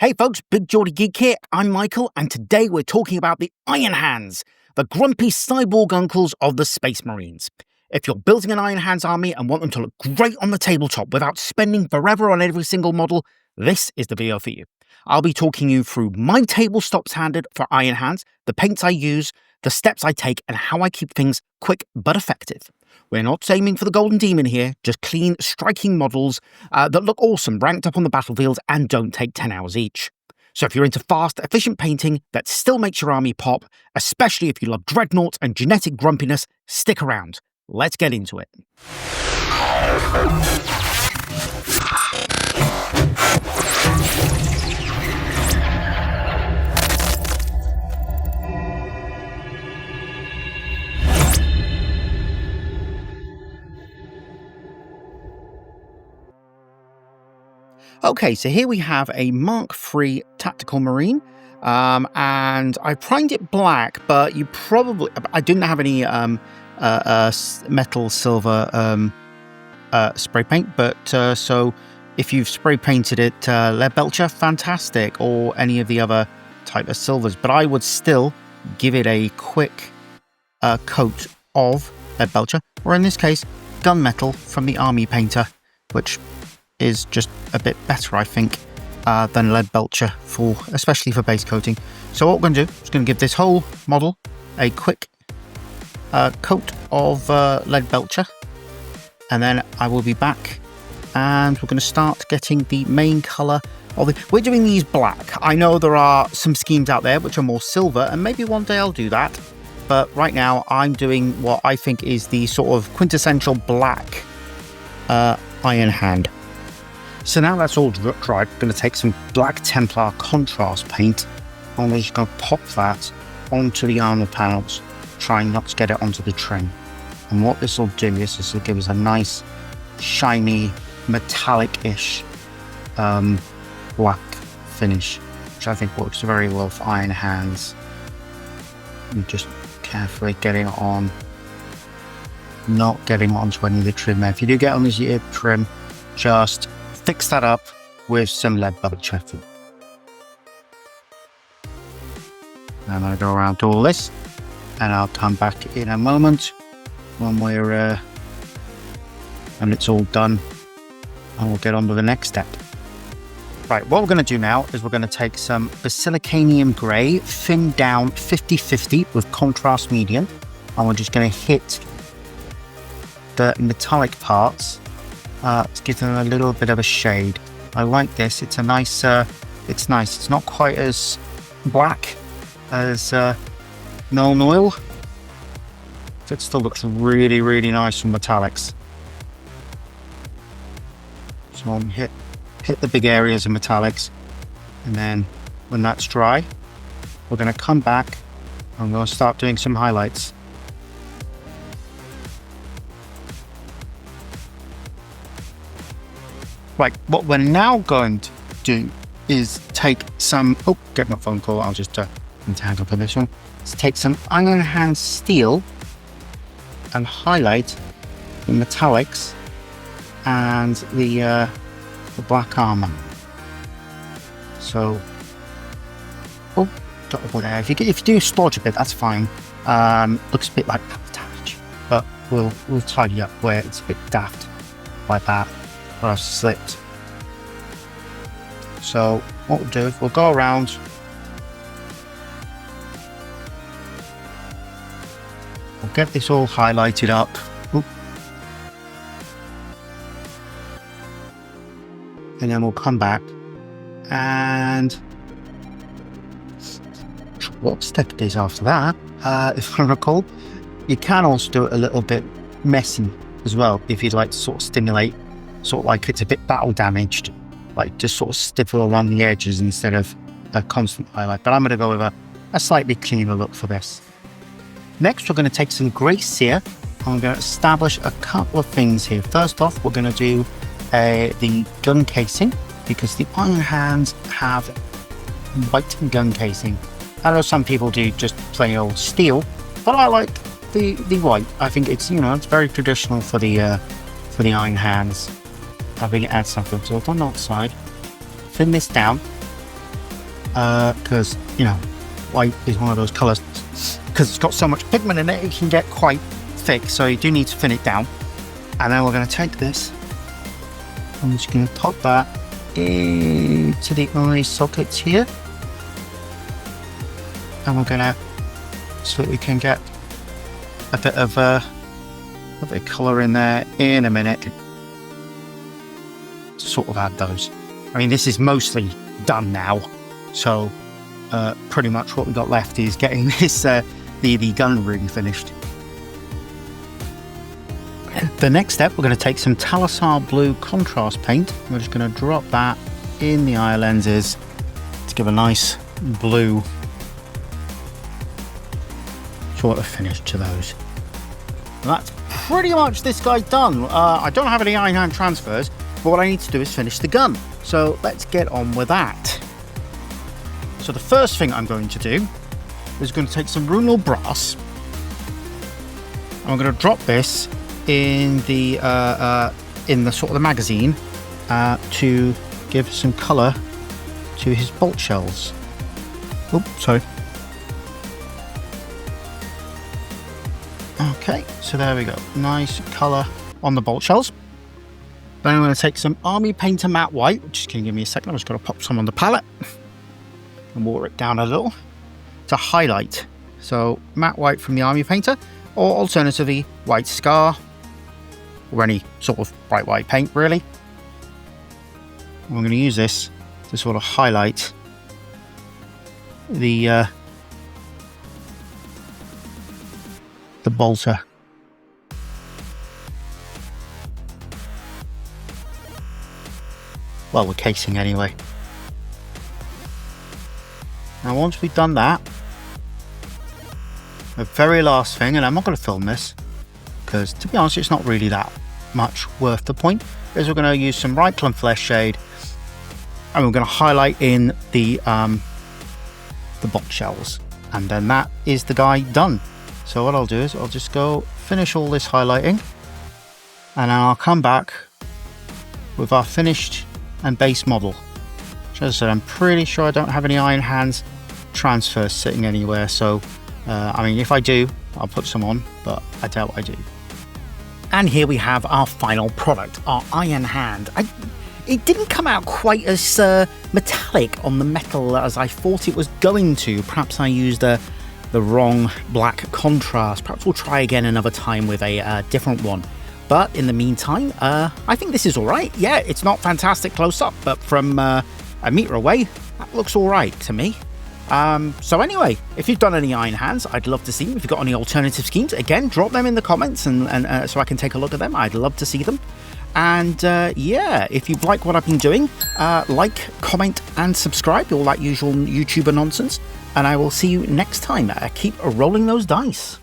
Hey folks, Big Geordie Geek here, I'm Michael, and today we're talking about the Iron Hands, the grumpy cyborg uncles of the Space Marines. If you're building an Iron Hands army and want them to look great on the tabletop without spending forever on every single model, this is the video for you. I'll be talking you through my tabletop standard for Iron Hands, the paints I use, the steps I take, and how I keep things quick but effective. We're not aiming for the Golden Demon here, just clean, striking models that look awesome ranked up on the battlefield and don't take 10 hours each. So if you're into fast, efficient painting that still makes your army pop, especially if you love dreadnoughts and genetic grumpiness, stick around. Let's get into it. Okay, so here we have a Mark III Tactical Marine, and I primed it black, but I didn't have any metal silver spray paint, but so if you've spray painted it lead belcher, fantastic, or any of the other type of silvers, but I would still give it a quick coat of lead belcher, or in this case, gunmetal from the army painter, which is just a bit better, I think, than lead belcher, especially for base coating. So what we're going to do is going to give this whole model a quick coat of lead belcher, and then I will be back and we're going to start getting the main colour of it. We're doing these black. I know there are some schemes out there which are more silver, and maybe one day I'll do that, but right now I'm doing what I think is the sort of quintessential black Iron Hand. So now that's all dried, I'm going to take some black Templar contrast paint, and I'm just going to pop that onto the armor panels, trying not to get it onto the trim. And what this will do is this will give us a nice, shiny, metallic-ish black finish, which I think works very well for Iron Hands. And just carefully getting it on, not getting onto any of the trim there. If you do get on the trim, just fix that up with some lead belcher. And I'll go around to all this, and I'll come back in a moment when we're and it's all done, and we'll get on to the next step. Right, what we're going to do now is we're going to take some Basilicanum grey, thinned down 50-50 with contrast medium, and we're just going to hit the metallic parts to give them a little bit of a shade. I like this. It's a nice, it's nice. It's not quite as black as Null Oil. It still looks really, really nice from metallics. So I'll hit the big areas of metallics, and then when that's dry, we're going to come back and we'll start doing some highlights. Right, what we're now going to do is take some, get my phone call, I'll just entangle for this one. Let's take some Iron Hand steel and highlight the metallics and the black armor. So, if you do splodge a bit, that's fine. Looks a bit like damage, but we'll tidy up where it's a bit daft like that. I've slipped. So what we'll do is we'll go around, we'll get this all highlighted up. And then we'll come back and what step it is after that, if I recall. You can also do it a little bit messy as well if you'd like to sort of stimulate, sort of like it's a bit battle damaged, like just sort of stipple around the edges instead of a constant highlight. But I'm going to go with a slightly cleaner look for this. Next, we're going to take some grey Seer, and we're going to establish a couple of things here. First off, we're going to do the gun casing, because the Iron Hands have white gun casing. I know some people do just plain old steel, but I like the white. I think it's, it's very traditional for the Iron Hands. I think it adds something. So on the outside, thin this down, because, you know, white is one of those colours, because it's got so much pigment in it, it can get quite thick, so you do need to thin it down. And then we're going to take this, I'm just going to pop that into the eye sockets here, and we're going to, so that we can get a bit of colour in there in a minute to sort of add those. I mean, this is mostly done now, so pretty much what we got left is getting this the gun ring finished. The next step, we're going to take some Talassar blue contrast paint. We're just going to drop that in the eye lenses to give a nice blue sort of finish to those. And that's pretty much this guy's done. I don't have any iron hand transfers, but what I need to do is finish the gun. So let's get on with that. So the first thing I'm going to do is going to take some Runelord brass. I'm going to drop this in the sort of the magazine to give some colour to his bolt shells. Oops, sorry. Okay, so there we go. Nice colour on the bolt shells. Then I'm going to take some Army Painter Matte White, which is going to give me a second. I'm just going to pop some on the palette and water it down a little to highlight. So matte white from the Army Painter, or alternatively white Scar, or any sort of bright white paint really. I'm going to use this to sort of highlight the bolter. Well, the casing anyway. Now once we've done that, the very last thing, and I'm not going to film this because to be honest it's not really that much worth the point, is we're going to use some Reikland Fleshshade and we're going to highlight in the bolt shells, and then that is the guy done. So what I'll do is I'll just go finish all this highlighting, and then I'll come back with our finished and base model. As I said, I'm pretty sure I don't have any iron hands transfers sitting anywhere, so I mean, if I do, I'll put some on, but I doubt I do. And here we have our final product, our iron hand. It didn't come out quite as metallic on the metal as I thought it was going to. Perhaps I used the wrong black contrast. Perhaps we'll try again another time with a different one. But in the meantime, I think this is all right. Yeah, it's not fantastic close up, but from a meter away, that looks all right to me. So anyway, if you've done any iron hands, I'd love to see them. If you've got any alternative schemes, again, drop them in the comments and so I can take a look at them. I'd love to see them. And yeah, if you like what I've been doing, like, comment and subscribe, all that usual YouTuber nonsense. And I will see you next time. Keep rolling those dice.